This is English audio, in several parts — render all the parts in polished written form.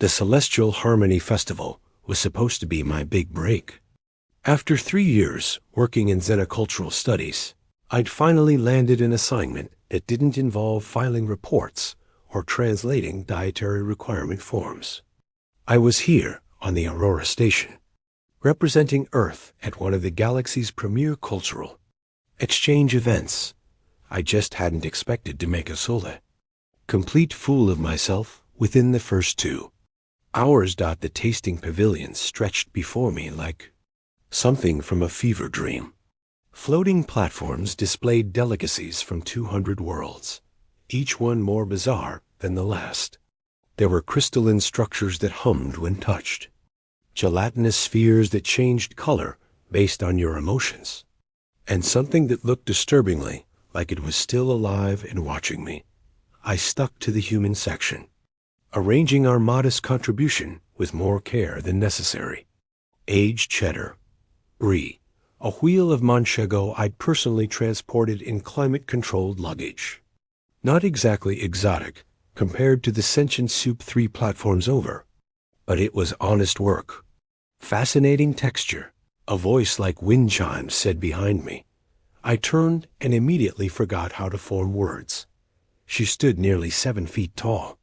The Celestial Harmony Festival was supposed to be my big break. After 3 years working in xenocultural studies, I'd finally landed an assignment that didn't involve filing reports or translating dietary requirement forms. I was here on the Aurora Station, representing Earth at one of the galaxy's premier cultural exchange events. I just hadn't expected to make a Sole complete fool of myself within the first 2 hours. The tasting pavilions stretched before me like something from a fever dream. Floating platforms displayed delicacies from 200 worlds, each one more bizarre than the last. There were crystalline structures that hummed when touched, gelatinous spheres that changed color based on your emotions, and something that looked disturbingly like it was still alive and watching me. I stuck to the human section, arranging our modest contribution with more care than necessary. Aged cheddar, brie, a wheel of manchego I'd personally transported in climate-controlled luggage. Not exactly exotic compared to the sentient soup 3 platforms over, but it was honest work. Fascinating texture, a voice like wind chimes said behind me. I turned and immediately forgot how to form words. She stood nearly 7 feet tall,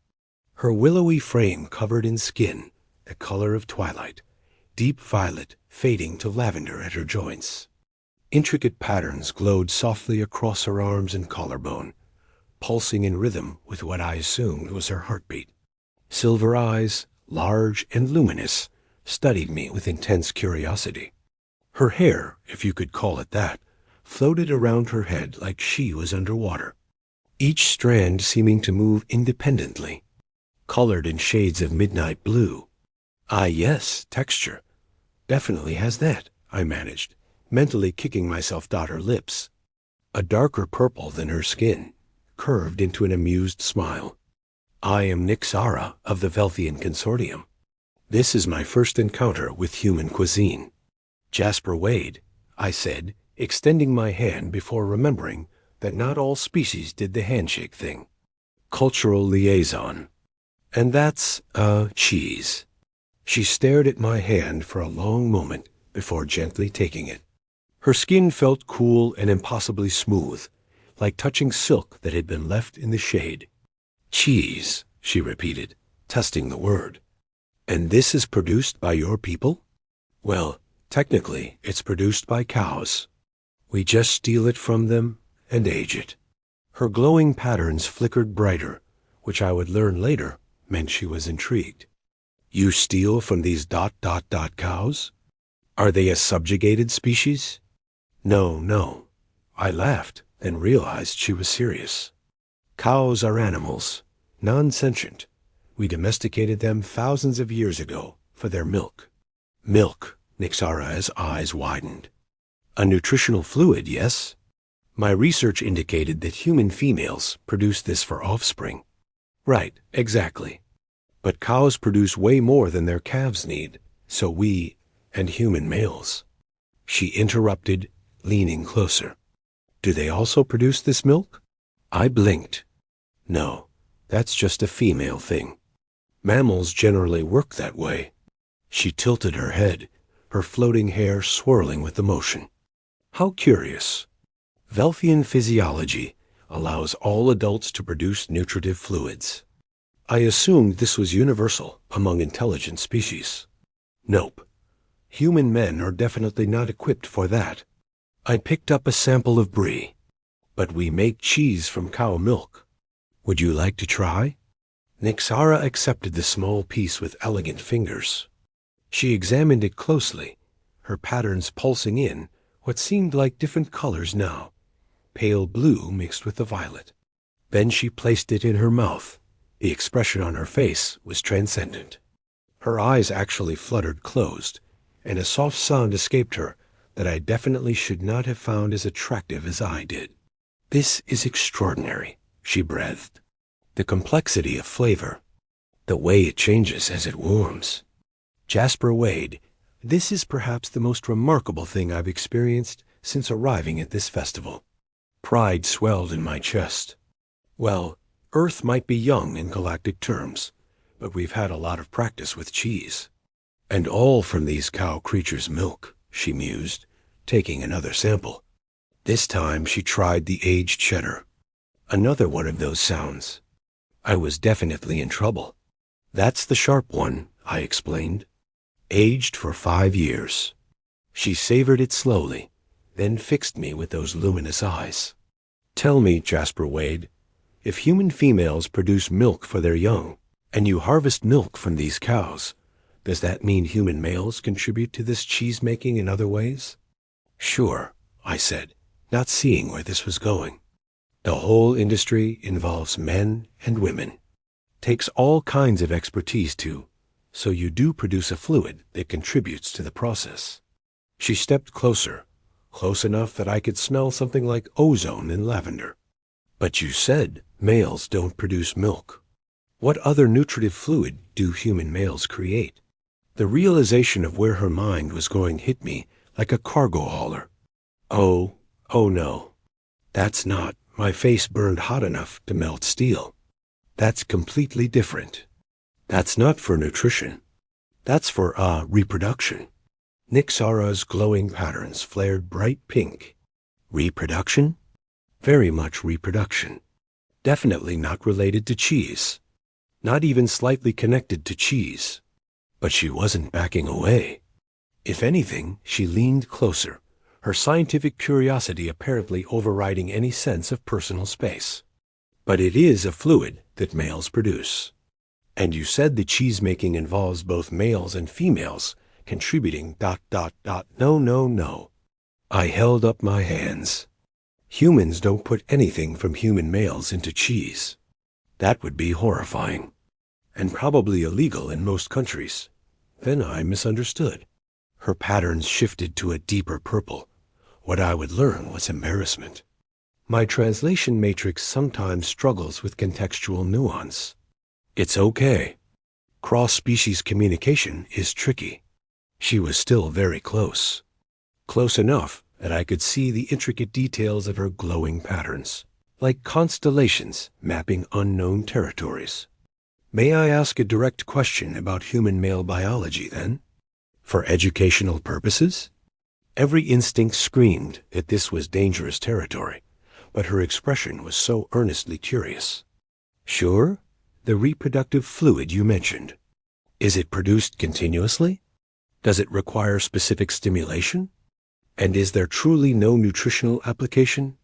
her willowy frame covered in skin, the color of twilight, deep violet fading to lavender at her joints. Intricate patterns glowed softly across her arms and collarbone, pulsing in rhythm with what I assumed was her heartbeat. Silver eyes, large and luminous, studied me with intense curiosity. Her hair, if you could call it that, floated around her head like she was underwater, each strand seeming to move independently, colored in shades of midnight blue. Ah yes, texture. Definitely has that, I managed, mentally kicking myself her lips. A darker purple than her skin, curved into an amused smile. I am Nixara of the Velthian Consortium. This is my first encounter with human cuisine. Jasper Wade, I said, extending my hand before remembering that not all species did the handshake thing. Cultural liaison. And that's, cheese. She stared at my hand for a long moment before gently taking it. Her skin felt cool and impossibly smooth, like touching silk that had been left in the shade. Cheese, she repeated, testing the word. And this is produced by your people? Well, technically, it's produced by cows. We just steal it from them and age it. Her glowing patterns flickered brighter, which I would learn later meant she was intrigued. You steal from these ... cows? Are they a subjugated species? No. I laughed and realized she was serious. Cows are animals, non-sentient. We domesticated them thousands of years ago for their milk. Milk, Nixara's eyes widened. A nutritional fluid, yes? My research indicated that human females produce this for offspring. Right, exactly. But cows produce way more than their calves need, so we, and human males. She interrupted, leaning closer. Do they also produce this milk? I blinked. No, that's just a female thing. Mammals generally work that way. She tilted her head, her floating hair swirling with emotion. How curious. Velthian physiology allows all adults to produce nutritive fluids. I assumed this was universal among intelligent species. Nope. Human men are definitely not equipped for that. I picked up a sample of brie. But we make cheese from cow milk. Would you like to try? Nixara accepted the small piece with elegant fingers. She examined it closely, her patterns pulsing in what seemed like different colors now, pale blue mixed with the violet. Then she placed it in her mouth. The expression on her face was transcendent. Her eyes actually fluttered closed, and a soft sound escaped her that I definitely should not have found as attractive as I did. This is extraordinary, she breathed. The complexity of flavor, the way it changes as it warms. Jasper Wade, this is perhaps the most remarkable thing I've experienced since arriving at this festival. Pride swelled in my chest. Well, Earth might be young in galactic terms, but we've had a lot of practice with cheese. And all from these cow creatures' milk, she mused, taking another sample. This time she tried the aged cheddar. Another one of those sounds. I was definitely in trouble. That's the sharp one, I explained. Aged for 5 years. She savored it slowly, then fixed me with those luminous eyes. Tell me, Jasper Wade, if human females produce milk for their young, and you harvest milk from these cows, does that mean human males contribute to this cheese-making in other ways? Sure, I said, not seeing where this was going. The whole industry involves men and women. Takes all kinds of expertise too, so you do produce a fluid that contributes to the process. She stepped closer, close enough that I could smell something like ozone in lavender. But you said males don't produce milk. What other nutritive fluid do human males create? The realization of where her mind was going hit me like a cargo hauler. Oh no. That's not. My face burned hot enough to melt steel. That's completely different. That's not for nutrition. That's for, reproduction. Nyxara's glowing patterns flared bright pink. Reproduction? Very much reproduction. Definitely not related to cheese. Not even slightly connected to cheese. But she wasn't backing away. If anything, she leaned closer, her scientific curiosity apparently overriding any sense of personal space. But it is a fluid that males produce. And you said the cheese-making involves both males and females contributing ... No. I held up my hands. Humans don't put anything from human males into cheese. That would be horrifying. And probably illegal in most countries. Then I misunderstood. Her patterns shifted to a deeper purple. What I would learn was embarrassment. My translation matrix sometimes struggles with contextual nuance. It's okay. Cross-species communication is tricky. She was still very close. Close enough that I could see the intricate details of her glowing patterns, like constellations mapping unknown territories. May I ask a direct question about human male biology, then? For educational purposes? Every instinct screamed that this was dangerous territory, but her expression was so earnestly curious. Sure, the reproductive fluid you mentioned. Is it produced continuously? Does it require specific stimulation? And is there truly no nutritional application?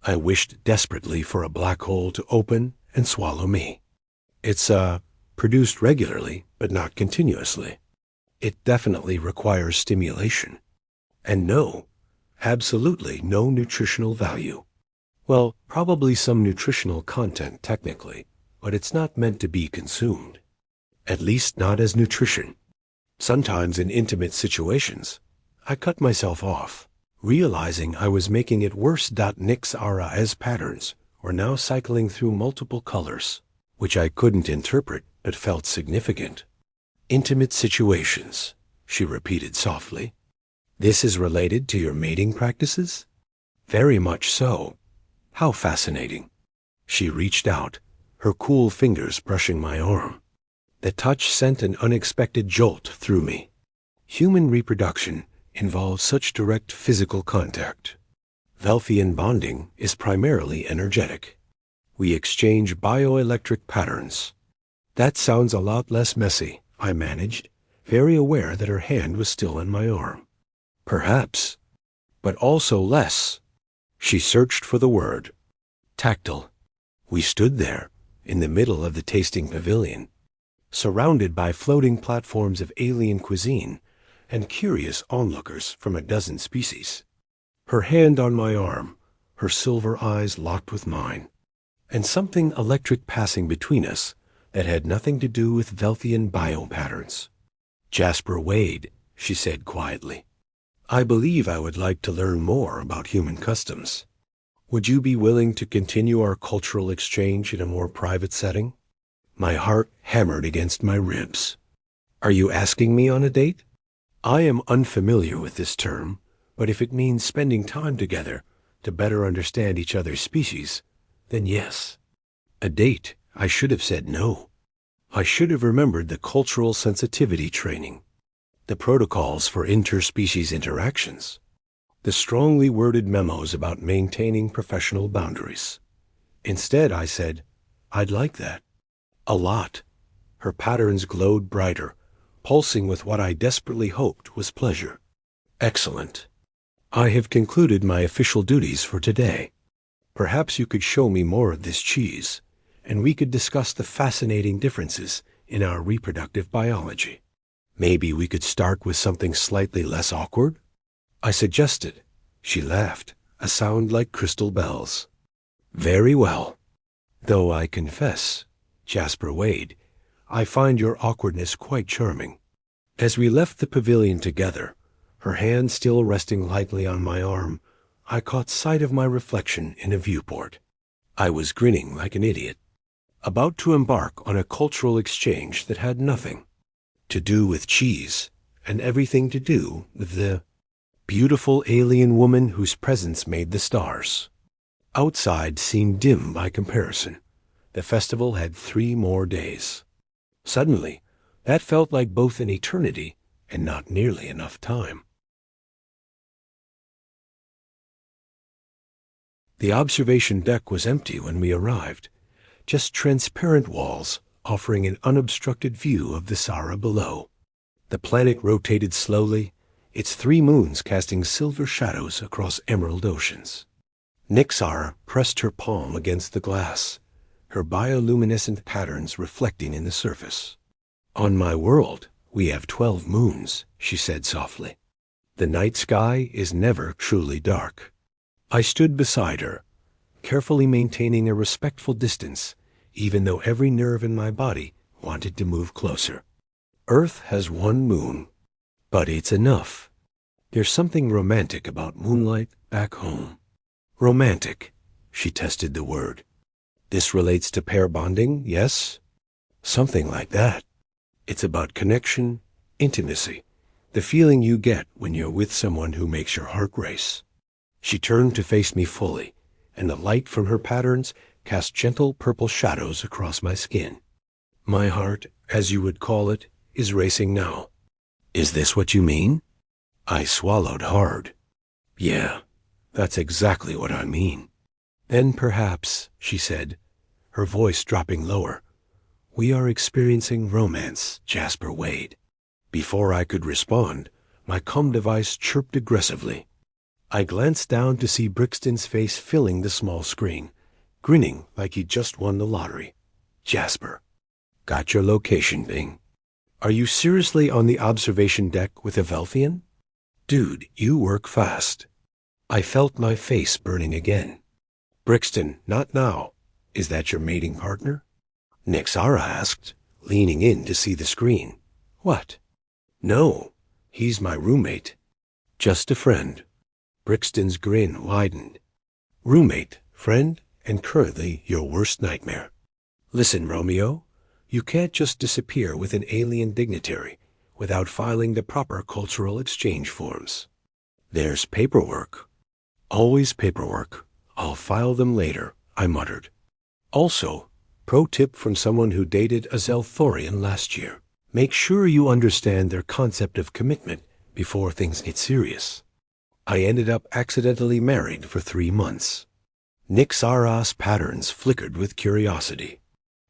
I wished desperately for a black hole to open and swallow me. It's, produced regularly, but not continuously. It definitely requires stimulation. And no, absolutely no nutritional value. Well, probably some nutritional content technically, but it's not meant to be consumed. At least not as nutrition. Sometimes in intimate situations, I cut myself off, realizing I was making it worse. Nyxara's patterns were now cycling through multiple colors, which I couldn't interpret but felt significant. Intimate situations, she repeated softly. This is related to your mating practices? Very much so. How fascinating. She reached out, her cool fingers brushing my arm. The touch sent an unexpected jolt through me. Human reproduction involves such direct physical contact. Velthian bonding is primarily energetic. We exchange bioelectric patterns. That sounds a lot less messy, I managed, very aware that her hand was still on my arm. Perhaps, but also less. She searched for the word. Tactile. We stood there, in the middle of the tasting pavilion, surrounded by floating platforms of alien cuisine and curious onlookers from a dozen species. Her hand on my arm, her silver eyes locked with mine, and something electric passing between us that had nothing to do with Velthian biopatterns. Jasper Wade, she said quietly, I believe I would like to learn more about human customs. Would you be willing to continue our cultural exchange in a more private setting? My heart hammered against my ribs. Are you asking me on a date? I am unfamiliar with this term, but if it means spending time together to better understand each other's species, then yes. A date, I should have said no. I should have remembered the cultural sensitivity training, the protocols for interspecies interactions, the strongly worded memos about maintaining professional boundaries. Instead, I said, "I'd like that." A lot. Her patterns glowed brighter, pulsing with what I desperately hoped was pleasure. "Excellent. I have concluded my official duties for today. Perhaps you could show me more of this cheese, and we could discuss the fascinating differences in our reproductive biology. Maybe we could start with something slightly less awkward?" I suggested. She laughed, a sound like crystal bells. "Very well. Though I confess, Jasper Wade, I find your awkwardness quite charming." As we left the pavilion together, her hand still resting lightly on my arm, I caught sight of my reflection in a viewport. I was grinning like an idiot, about to embark on a cultural exchange that had nothing to do with cheese and everything to do with the beautiful alien woman whose presence made the stars. Outside seemed dim by comparison. The festival had 3 more days. Suddenly, that felt like both an eternity and not nearly enough time. The observation deck was empty when we arrived, just transparent walls offering an unobstructed view of the Sahara below. The planet rotated slowly, its 3 moons casting silver shadows across emerald oceans. Nixara pressed her palm against the glass, her bioluminescent patterns reflecting in the surface. "On my world, we have 12 moons," she said softly. "The night sky is never truly dark." I stood beside her, carefully maintaining a respectful distance, even though every nerve in my body wanted to move closer. "Earth has 1 moon, but it's enough. There's something romantic about moonlight back home." "Romantic," she tested the word. "This relates to pair bonding, yes?" "Something like that. It's about connection, intimacy, the feeling you get when you're with someone who makes your heart race." She turned to face me fully, and the light from her patterns cast gentle purple shadows across my skin. "My heart, as you would call it, is racing now." "Is this what you mean?" I swallowed hard. "Yeah, that's exactly what I mean." "Then perhaps," she said, her voice dropping lower, "we are experiencing romance, Jasper Wade." Before I could respond, my comm device chirped aggressively. I glanced down to see Brixton's face filling the small screen, grinning like he'd just won the lottery. "Jasper, got your location, Bing. Are you seriously on the observation deck with a Velthian? Dude, you work fast." I felt my face burning again. "Brixton, not now. Is that your mating partner?" Nixara asked, leaning in to see the screen. "What?" "No, he's my roommate." "Just a friend." Brixton's grin widened. "Roommate, friend, and currently your worst nightmare. Listen, Romeo, you can't just disappear with an alien dignitary without filing the proper cultural exchange forms. There's paperwork." "Always paperwork. I'll file them later," I muttered. "Also, pro tip from someone who dated a Zelthorian last year. Make sure you understand their concept of commitment before things get serious." I ended up accidentally married for 3 months. Nixara's patterns flickered with curiosity.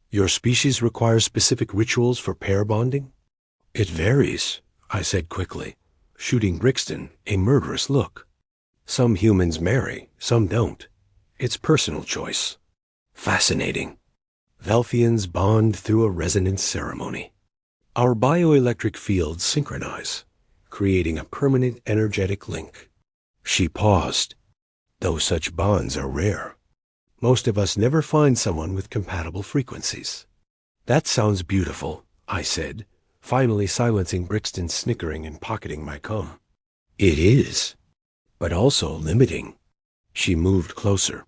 "Your species requires specific rituals for pair bonding?" "It varies," I said quickly, shooting Brixton a murderous look. "Some humans marry, some don't. It's personal choice." "Fascinating. Velthians bond through a resonance ceremony. Our bioelectric fields synchronize, creating a permanent energetic link." She paused. "Though such bonds are rare. Most of us never find someone with compatible frequencies." "That sounds beautiful," I said, finally silencing Brixton's snickering and pocketing my comm. "It is, but also limiting." She moved closer,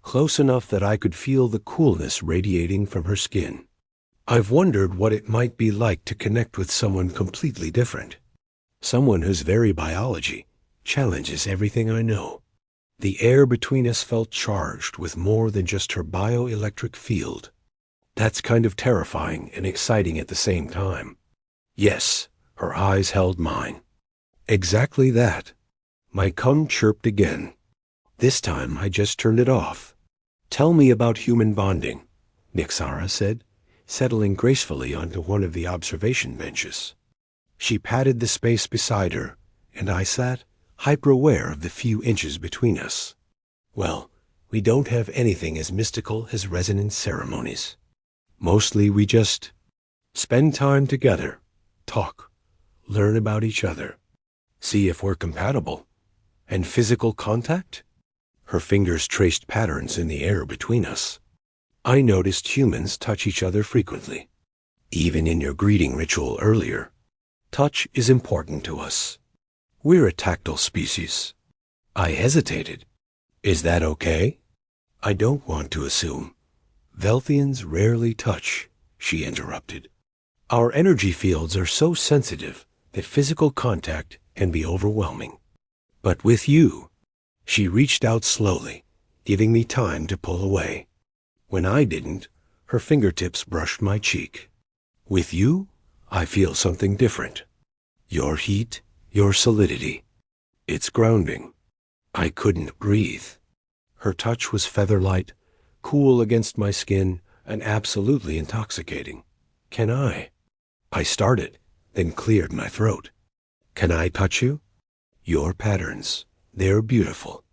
close enough that I could feel the coolness radiating from her skin. "I've wondered what it might be like to connect with someone completely different. Someone whose very biology challenges everything I know." The air between us felt charged with more than just her bioelectric field. That's kind of terrifying and exciting at the same time. Yes, her eyes held mine. Exactly that. My cum chirped again. This time I just turned it off. Tell me about human bonding, Nixara said, settling gracefully onto one of the observation benches. She patted the space beside her, and I sat, hyper-aware of the few inches between us. Well, we don't have anything as mystical as resonance ceremonies. Mostly we just spend time together, talk, learn about each other, see if we're compatible. And physical contact? Her fingers traced patterns in the air between us. I noticed humans touch each other frequently. Even in your greeting ritual earlier. Touch is important to us. We're a tactile species. I hesitated. Is that okay? I don't want to assume. Velthians rarely touch, she interrupted. Our energy fields are so sensitive that physical contact can be overwhelming. But with you, she reached out slowly, giving me time to pull away. When I didn't, her fingertips brushed my cheek. With you, I feel something different. Your heat, your solidity. It's grounding. I couldn't breathe. Her touch was feather-light, cool against my skin, and absolutely intoxicating. Can I? I started, then cleared my throat. Can I touch you? Your patterns, they're beautiful.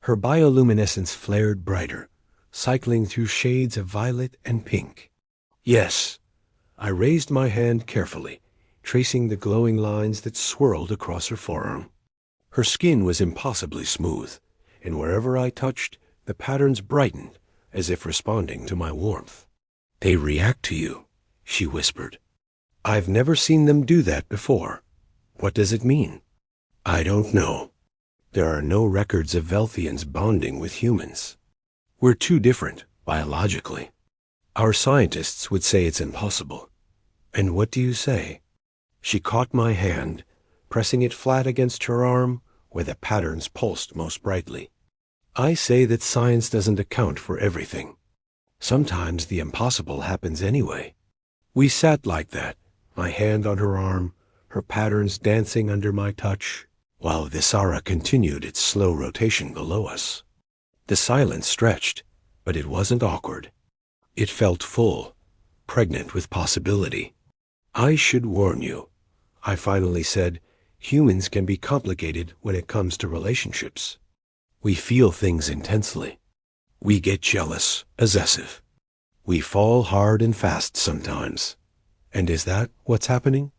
Her bioluminescence flared brighter, cycling through shades of violet and pink. Yes. I raised my hand carefully, tracing the glowing lines that swirled across her forearm. Her skin was impossibly smooth, and wherever I touched, the patterns brightened, as if responding to my warmth. They react to you, she whispered. I've never seen them do that before. What does it mean? I don't know. There are no records of Velthians bonding with humans. We're too different, biologically. Our scientists would say it's impossible. And what do you say? She caught my hand, pressing it flat against her arm, where the patterns pulsed most brightly. I say that science doesn't account for everything. Sometimes the impossible happens anyway. We sat like that, my hand on her arm, her patterns dancing under my touch, while Visara continued its slow rotation below us. The silence stretched, but it wasn't awkward. It felt full, pregnant with possibility. I should warn you, I finally said, humans can be complicated when it comes to relationships. We feel things intensely. We get jealous, possessive. We fall hard and fast sometimes. And is that what's happening?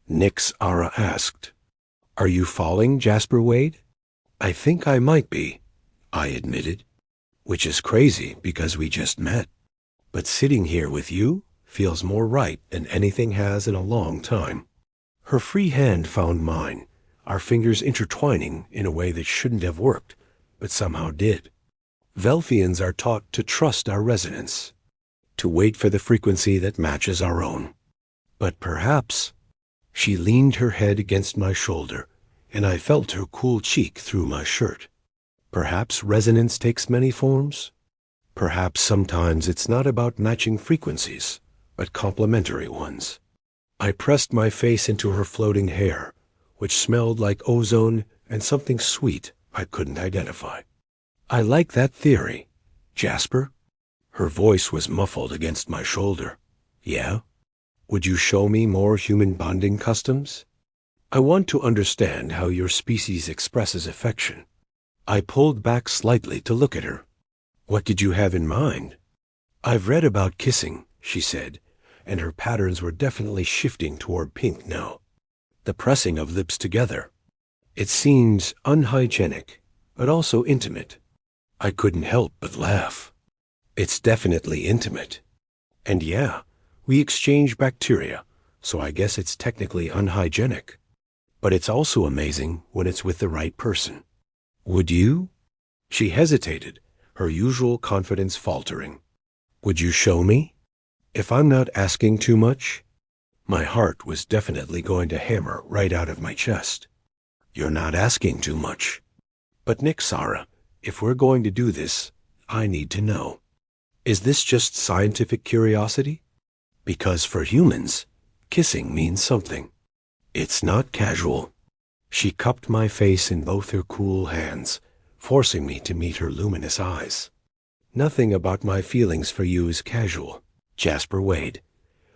Nixara asked. Are you falling, Jasper Wade? I think I might be, I admitted, which is crazy because we just met. But sitting here with you feels more right than anything has in a long time. Her free hand found mine, our fingers intertwining in a way that shouldn't have worked, but somehow did. Velthians are taught to trust our resonance, to wait for the frequency that matches our own. But perhaps, she leaned her head against my shoulder, and I felt her cool cheek through my shirt. Perhaps resonance takes many forms? Perhaps sometimes it's not about matching frequencies, but complementary ones. I pressed my face into her floating hair, which smelled like ozone and something sweet I couldn't identify. I like that theory. Jasper? Her voice was muffled against my shoulder. Yeah? Would you show me more human bonding customs? I want to understand how your species expresses affection. I pulled back slightly to look at her. What did you have in mind? I've read about kissing, she said, and her patterns were definitely shifting toward pink now. The pressing of lips together. It seems unhygienic, but also intimate. I couldn't help but laugh. It's definitely intimate. And yeah, we exchange bacteria, so I guess it's technically unhygienic. But it's also amazing when it's with the right person. Would you? She hesitated, her usual confidence faltering. Would you show me? If I'm not asking too much? My heart was definitely going to hammer right out of my chest. You're not asking too much. But Nixara, if we're going to do this, I need to know. Is this just scientific curiosity? Because for humans, kissing means something. It's not casual. She cupped my face in both her cool hands, forcing me to meet her luminous eyes. Nothing about my feelings for you is casual, Jasper Wade.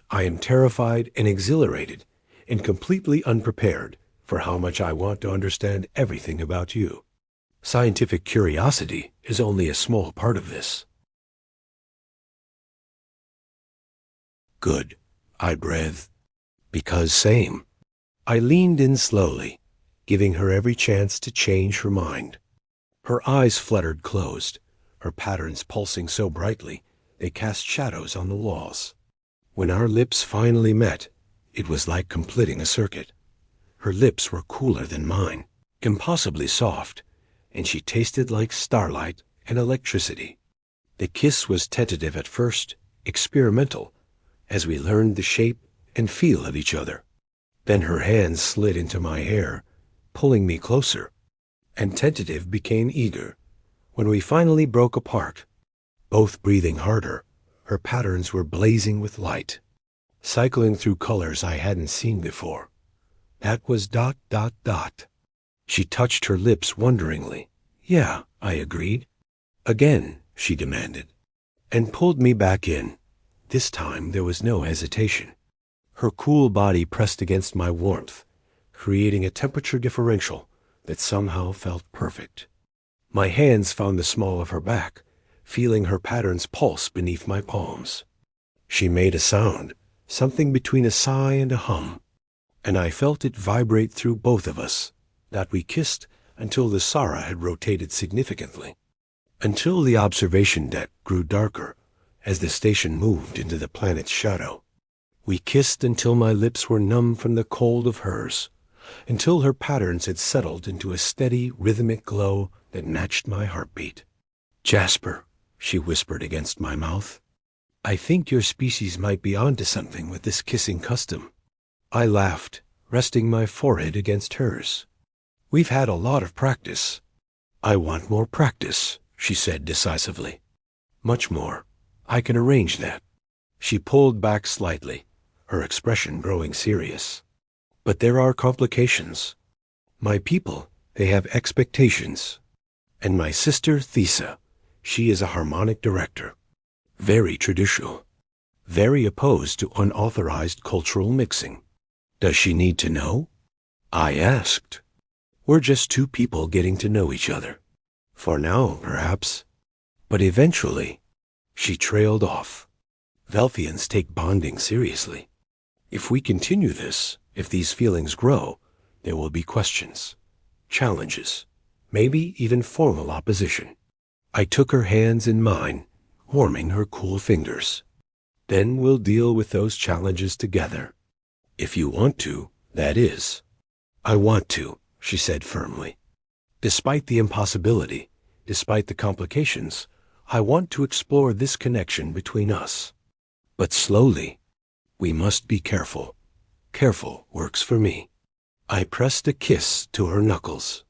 I am terrified and exhilarated and completely unprepared for how much I want to understand everything about you. Scientific curiosity is only a small part of this. Good, I breathed. Because same. I leaned in slowly, giving her every chance to change her mind. Her eyes fluttered closed, her patterns pulsing so brightly they cast shadows on the walls. When our lips finally met, it was like completing a circuit. Her lips were cooler than mine, impossibly soft, and she tasted like starlight and electricity. The kiss was tentative at first, experimental, as we learned the shape and feel of each other. Then her hands slid into my hair, pulling me closer, and tentative became eager. When we finally broke apart, both breathing harder, her patterns were blazing with light, cycling through colors I hadn't seen before. That was ... She touched her lips wonderingly. Yeah, I agreed. Again, she demanded, and pulled me back in. This time there was no hesitation. Her cool body pressed against my warmth, creating a temperature differential that somehow felt perfect. My hands found the small of her back, feeling her patterns pulse beneath my palms. She made a sound, something between a sigh and a hum, and I felt it vibrate through both of us, that we kissed until the Sara had rotated significantly, until the observation deck grew darker as the station moved into the planet's shadow. We kissed until my lips were numb from the cold of hers, until her patterns had settled into a steady, rhythmic glow that matched my heartbeat. Jasper, she whispered against my mouth, I think your species might be onto something with this kissing custom. I laughed, resting my forehead against hers. We've had a lot of practice. I want more practice, she said decisively. Much more. I can arrange that. She pulled back slightly, her expression growing serious. But there are complications. My people, they have expectations. And my sister, Thesa, she is a harmonic director. Very traditional. Very opposed to unauthorized cultural mixing. Does she need to know? I asked. We're just two people getting to know each other. For now, perhaps. But eventually, she trailed off. Velthians take bonding seriously. If we continue this, if these feelings grow, there will be questions, challenges, maybe even formal opposition. I took her hands in mine, warming her cool fingers. Then we'll deal with those challenges together. If you want to, that is. I want to, she said firmly. Despite the impossibility, despite the complications, I want to explore this connection between us. But slowly. We must be careful. Careful works for me. I pressed a kiss to her knuckles.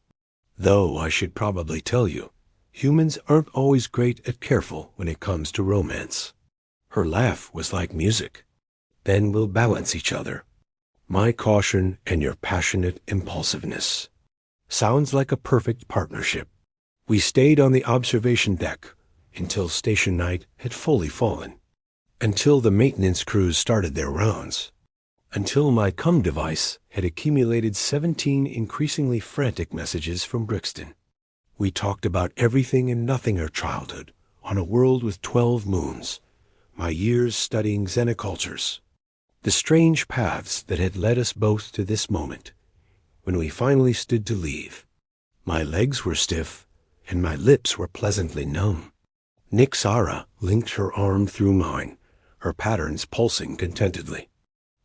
Though I should probably tell you, humans aren't always great at careful when it comes to romance. Her laugh was like music. Then we'll balance each other. My caution and your passionate impulsiveness. Sounds like a perfect partnership. We stayed on the observation deck until station night had fully fallen. Until the maintenance crews started their rounds. Until my cum device had accumulated 17 increasingly frantic messages from Brixton. We talked about everything and nothing her childhood, on a world with 12 moons, my years studying xenocultures, the strange paths that had led us both to this moment, when we finally stood to leave. My legs were stiff, and my lips were pleasantly numb. Nixara linked her arm through mine, her patterns pulsing contentedly.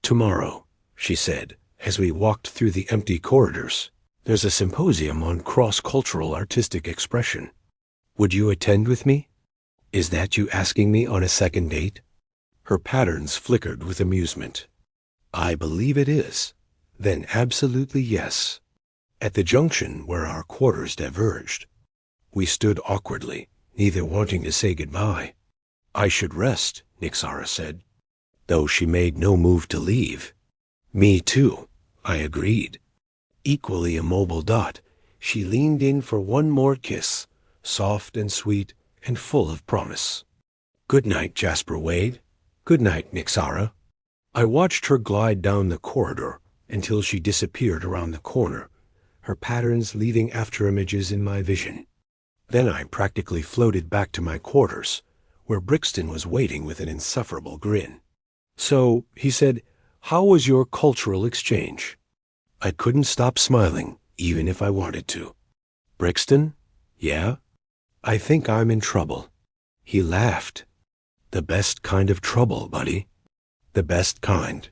Tomorrow, she said, as we walked through the empty corridors, there's a symposium on cross-cultural artistic expression. Would you attend with me? Is that you asking me on a second date? Her patterns flickered with amusement. I believe it is. Then absolutely yes. At the junction where our quarters diverged, we stood awkwardly, neither wanting to say goodbye. I should rest, Nixara said, though she made no move to leave. Me too, I agreed. Equally immobile Dot, she leaned in for one more kiss, soft and sweet and full of promise. Good night, Jasper Wade. Good night, Nixara. I watched her glide down the corridor until she disappeared around the corner, her patterns leaving afterimages in my vision. Then I practically floated back to my quarters, where Brixton was waiting with an insufferable grin. So, he said, how was your cultural exchange? I couldn't stop smiling, even if I wanted to. Brixton? Yeah? I think I'm in trouble. He laughed. The best kind of trouble, buddy. The best kind.